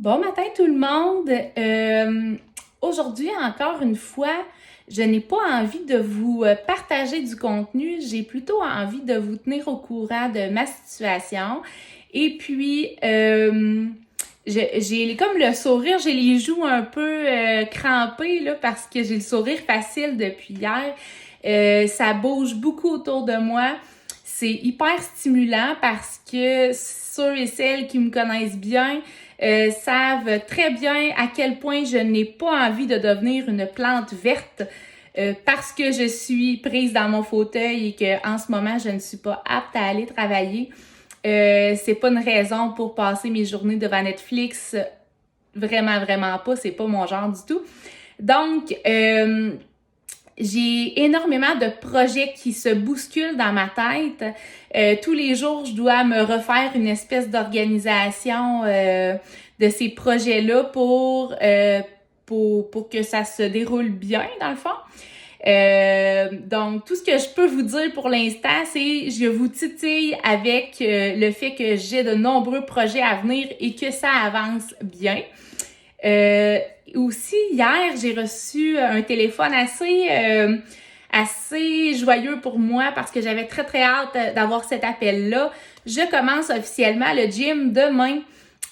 Bon matin tout le monde! Aujourd'hui, encore une fois, je n'ai pas envie de vous partager du contenu, j'ai plutôt envie de vous tenir au courant de ma situation. Et puis, j'ai comme le sourire, j'ai les joues un peu crampées là, parce que j'ai le sourire facile depuis hier. Ça bouge beaucoup autour de moi. C'est hyper stimulant parce que ceux et celles qui me connaissent bien savent très bien à quel point je n'ai pas envie de devenir une plante verte parce que je suis prise dans mon fauteuil et que en ce moment je ne suis pas apte à aller travailler. C'est pas une raison pour passer mes journées devant Netflix. Vraiment pas. C'est pas mon genre du tout. Donc, j'ai énormément de projets qui se bousculent dans ma tête. Tous les jours, je dois me refaire une espèce d'organisation de ces projets-là pour que ça se déroule bien, dans le fond. Donc, tout ce que je peux vous dire pour l'instant, c'est je vous titille avec le fait que j'ai de nombreux projets à venir et que ça avance bien. Aussi, hier, j'ai reçu un téléphone assez joyeux pour moi parce que j'avais très hâte d'avoir cet appel-là. Je commence officiellement le gym demain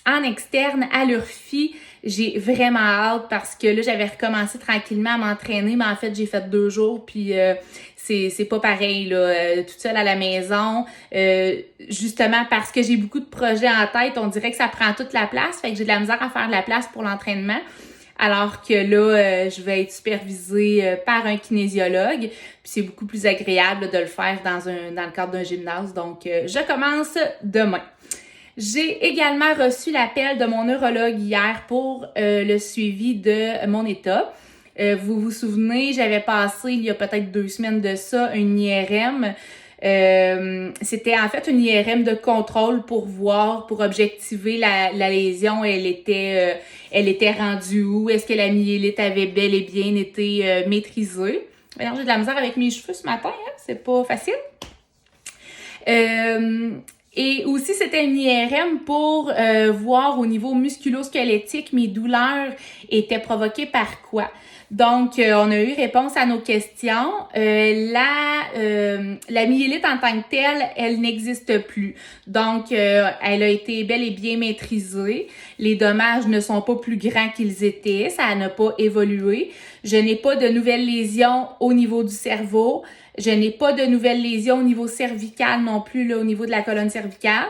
en externe à l'URFI. J'ai vraiment hâte parce que là, j'avais recommencé tranquillement à m'entraîner, mais en fait, j'ai fait 2 jours, puis c'est pas pareil, là, toute seule à la maison. Justement, parce que j'ai beaucoup de projets en tête, on dirait que ça prend toute la place, fait que j'ai de la misère à faire de la place pour l'entraînement. Alors que là, je vais être supervisée par un kinésiologue, puis c'est beaucoup plus agréable de le faire dans le cadre d'un gymnase. Donc, je commence demain. J'ai également reçu l'appel de mon neurologue hier pour le suivi de mon état. Vous vous souvenez, j'avais passé il y a peut-être 2 semaines de ça une IRM. C'était en fait une IRM de contrôle pour objectiver la lésion. Elle était rendue où? Est-ce que la myélite avait bel et bien été maîtrisée? J'ai de la misère avec mes cheveux ce matin, hein? C'est pas facile. Et aussi, c'était une IRM pour voir au niveau musculo-squelettique, mes douleurs étaient provoquées par quoi. Donc, on a eu réponse à nos questions. La myélite en tant que telle, elle n'existe plus. Donc, elle a été bel et bien maîtrisée. Les dommages ne sont pas plus grands qu'ils étaient. Ça n'a pas évolué. Je n'ai pas de nouvelles lésions au niveau du cerveau. Je n'ai pas de nouvelles lésions au niveau cervical non plus, là, au niveau de la colonne cervicale.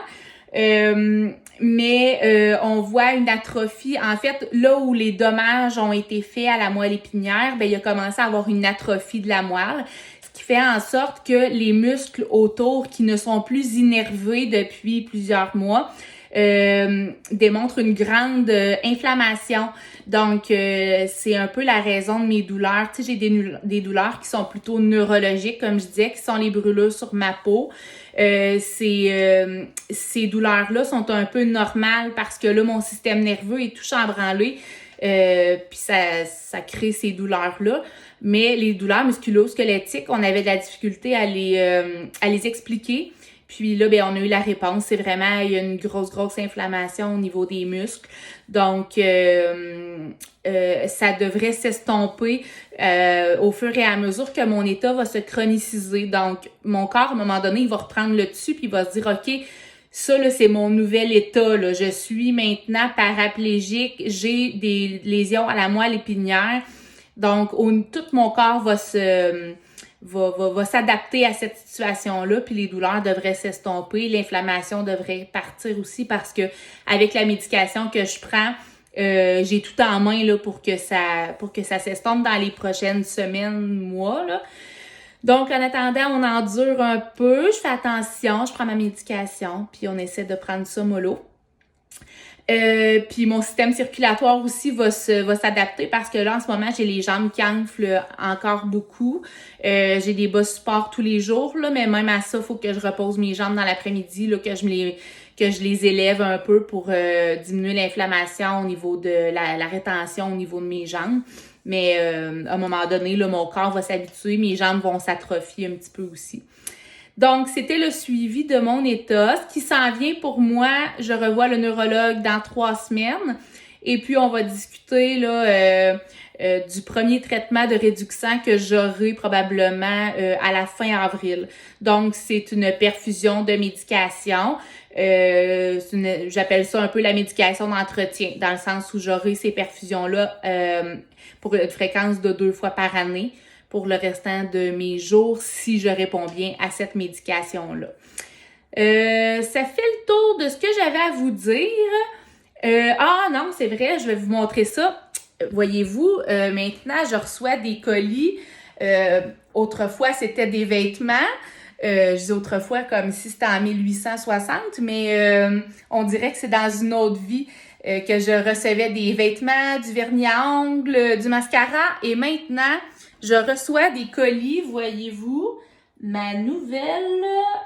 Mais on voit une atrophie. En fait, là où les dommages ont été faits à la moelle épinière, il a commencé à avoir une atrophie de la moelle, ce qui fait en sorte que les muscles autour, qui ne sont plus innervés depuis plusieurs mois, démontrent une grande inflammation. Donc, c'est un peu la raison de mes douleurs. Tu sais, j'ai des douleurs qui sont plutôt neurologiques, comme je disais, qui sont les brûlures sur ma peau. Ces douleurs-là sont un peu normales parce que là, mon système nerveux est tout chambranlé. Puis ça crée ces douleurs-là. Mais les douleurs musculo-squelettiques, on avait de la difficulté à les expliquer. Puis là, on a eu la réponse. C'est vraiment, il y a une grosse inflammation au niveau des muscles. Donc, ça devrait s'estomper au fur et à mesure que mon état va se chroniciser. Donc, mon corps, à un moment donné, il va reprendre le dessus puis il va se dire, OK, ça, là, c'est mon nouvel état, là. Je suis maintenant paraplégique. J'ai des lésions à la moelle épinière. Donc, tout mon corps va s'adapter à cette situation-là, puis les douleurs devraient s'estomper, l'inflammation devrait partir aussi parce que avec la médication que je prends, j'ai tout en main là pour que ça s'estompe dans les prochaines semaines, mois là. Donc en attendant, on endure un peu, je fais attention, je prends ma médication, puis on essaie de prendre ça mollo. Puis mon système circulatoire aussi va s'adapter parce que là en ce moment j'ai les jambes qui enflent encore beaucoup. J'ai des bas supports tous les jours là, mais même à ça, il faut que je repose mes jambes dans l'après-midi là, que je les élève un peu pour diminuer l'inflammation au niveau de la rétention au niveau de mes jambes. Mais à un moment donné, là, mon corps va s'habituer, mes jambes vont s'atrophier un petit peu aussi. Donc, c'était le suivi de mon état. Ce qui s'en vient pour moi, je revois le neurologue dans 3 semaines. Et puis, on va discuter là du premier traitement de réduxant que j'aurai probablement à la fin avril. Donc, c'est une perfusion de médication. J'appelle ça un peu la médication d'entretien, dans le sens où j'aurai ces perfusions-là pour une fréquence de 2 fois par année pour le restant de mes jours si je réponds bien à cette médication-là. Ça fait le tour de ce que j'avais à vous dire. Ah non, c'est vrai, je vais vous montrer ça. Voyez-vous, maintenant, je reçois des colis. Autrefois, c'était des vêtements. Je dis autrefois comme si c'était en 1860, mais on dirait que c'est dans une autre vie que je recevais des vêtements, du vernis à ongles, du mascara. Et maintenant, je reçois des colis, voyez-vous. Ma nouvelle,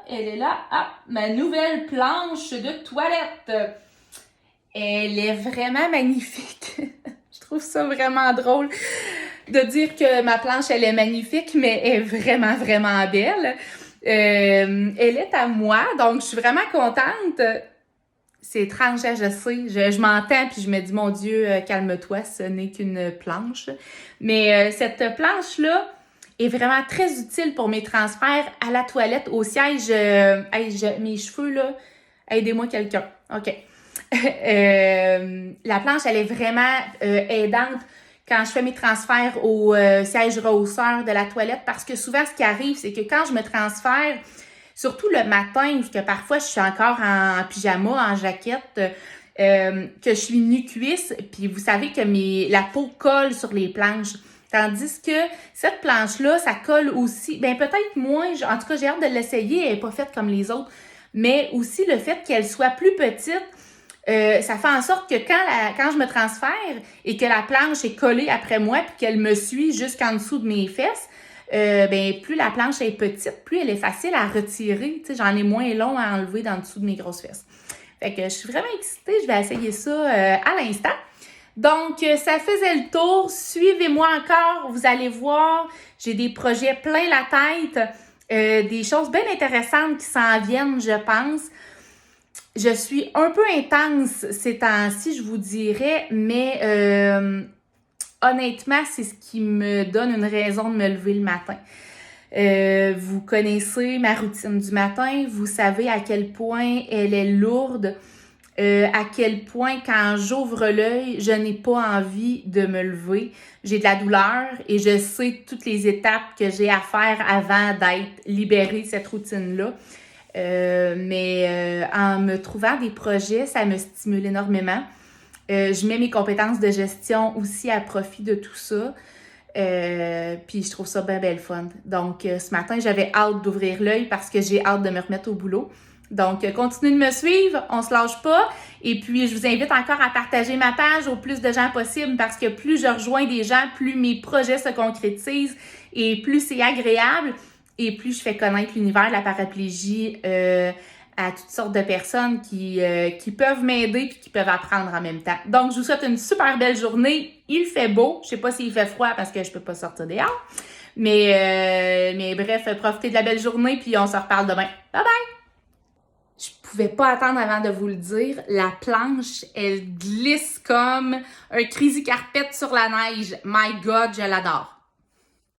elle est là. Ah, ma nouvelle planche de toilette. Elle est vraiment magnifique. Je trouve ça vraiment drôle de dire que ma planche, elle est magnifique, mais elle est vraiment, vraiment belle. Elle est à moi, donc je suis vraiment contente. C'est étrange, je sais. Je m'entends puis je me dis, mon Dieu, calme-toi, ce n'est qu'une planche. Mais cette planche-là est vraiment très utile pour mes transferts à la toilette, au siège. Mes cheveux, là, aidez-moi quelqu'un. OK. La planche, elle est vraiment aidante quand je fais mes transferts au siège rehausseur de la toilette parce que souvent, ce qui arrive, c'est que quand je me transfère, surtout le matin, parce que parfois, je suis encore en pyjama, en jaquette, que je suis nu-cuisse, puis vous savez que la peau colle sur les planches. Tandis que cette planche-là, ça colle aussi, ben peut-être moins, en tout cas, j'ai hâte de l'essayer, elle n'est pas faite comme les autres, mais aussi le fait qu'elle soit plus petite, ça fait en sorte que quand je me transfère et que la planche est collée après moi puis qu'elle me suit jusqu'en dessous de mes fesses, ben plus la planche est petite, plus elle est facile à retirer. Tu sais, j'en ai moins long à enlever dans le dessous de mes grosses fesses. Fait que je suis vraiment excitée, je vais essayer ça à l'instant. Donc, ça faisait le tour. Suivez-moi encore, vous allez voir, j'ai des projets plein la tête, des choses bien intéressantes qui s'en viennent, je pense. Je suis un peu intense ces temps-ci, je vous dirais, mais honnêtement, c'est ce qui me donne une raison de me lever le matin. Vous connaissez ma routine du matin, vous savez à quel point elle est lourde, à quel point quand j'ouvre l'œil, je n'ai pas envie de me lever. J'ai de la douleur et je sais toutes les étapes que j'ai à faire avant d'être libérée de cette routine-là. Mais en me trouvant des projets, ça me stimule énormément. Je mets mes compétences de gestion aussi à profit de tout ça. Puis je trouve ça bien, bien le fun. Donc, ce matin, j'avais hâte d'ouvrir l'œil parce que j'ai hâte de me remettre au boulot. Donc, continuez de me suivre, on se lâche pas. Et puis, je vous invite encore à partager ma page au plus de gens possible parce que plus je rejoins des gens, plus mes projets se concrétisent et plus c'est agréable. Et plus je fais connaître l'univers de la paraplégie à toutes sortes de personnes qui peuvent m'aider et qui peuvent apprendre en même temps. Donc, je vous souhaite une super belle journée. Il fait beau. Je sais pas s'il fait froid parce que je peux pas sortir dehors. Mais bref, profitez de la belle journée puis on se reparle demain. Bye bye! Je pouvais pas attendre avant de vous le dire. La planche, elle glisse comme un crazy carpet sur la neige. My God, je l'adore.